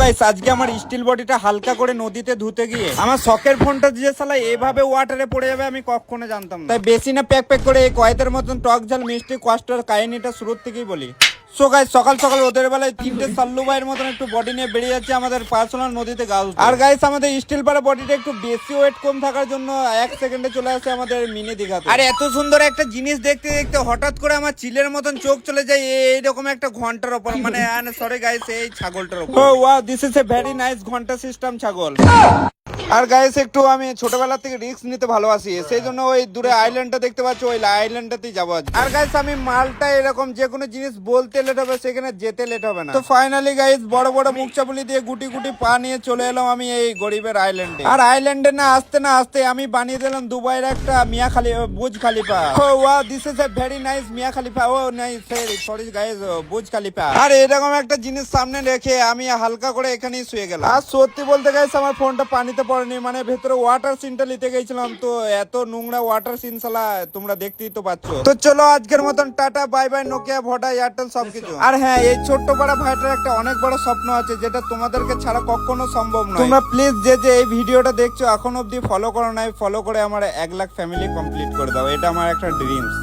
Guys আজকে আমার still বডিটা হালকা করে নদীতে ধুতে গিয়ে আমার শখের ফোনটা যে শালা এভাবে ওয়াটারে পড়ে যাবে আমি কখনো জানতাম না। তাই বেশি না প্যাক প্যাক করে এই কয়েদের মতন টক ঝাল মিষ্টি কষ্টের কাহিনীটা শুরুর থেকেই বলি। সো গাইস সকাল সকাল ওদের বেলায় তিনটে সাল্লু ভাইয়ের মতন একটু বডি নিয়ে বেরিয়ে যাচ্ছে আমাদের পার্সোনাল নদীতে গাছ। আর গাইস আমাদের স্টিল পাড়া বডিটা একটু বেশি ওয়েট কম থাকার জন্য 1 সেকেন্ডে চলে আসে আমাদের মিনি দীঘাতে। আর এত সুন্দর একটা জিনিস দেখতে দেখতে হঠাৎ করে আমার চিলের মতন চোখ চলে যায় এইরকম একটা ঘন্টার ওপর, মানে সরি গাইস এই ছাগলটার ওপর। Oh wow this is a very nice ঘন্টা সিস্টেম ছাগল। আর গাইস একটু আমি ছোটবেলা থেকে রিস্ক নিতে ভালোবাসি, সেই জন্য ওই দূরে আইল্যান্ডটা দেখতে পাচ্ছ ওই আইল্যান্ডটাতেই যাবো আজ। আর গাইস আমি মালটা এরকম যে কোনো জিনিস বলতে লেট হবে সেখানে যেতে লেট হবে না। তো ফাইনালি গাইস বড় বড় মুখ চাপুলি দিয়ে গুটি গুটি পা নিয়ে চলে এলাম আমি এই গরিবের আইল্যান্ডে। আর আইল্যান্ডে না আসতে আমি বানিয়ে দিলাম দুবাইয়ের একটা Burj Khalifa. Oh wow this is a very nice Mia Khalifa. Oh nice sorry guys বুজ খালিফা। আর এরকম একটা জিনিস সামনে রেখে আমি হালকা করে এখানেই শুয়ে গেলাম। আর সত্যি বলতে গাইস আমার ফোনটা পানিতে পড়েনি, মানে ভেতরে ওয়াটার সিনটা নিতে গেছিলাম, তো এত নোংরা ওয়াটার সিন শালা তোমরা দেখতেই তো পাচ্ছ। তো চলো আজকের মতন tata bye bye Nokia Voda Airtel সবকিছু। আর হ্যাঁ এই ছোট্ট পাড়া ভাইটার একটা অনেক বড় স্বপ্ন আছে যেটা তোমাদেরকে ছাড়া কখনো সম্ভব নয়। তোমরা প্লিজ যে এই ভিডিওটা দেখছো এখন অব্দি ফলো করো নাই, ফলো করে আমার 1 লাখ ফ্যামিলি কমপ্লিট করে দাও, এটা আমার একটা ড্রিমস।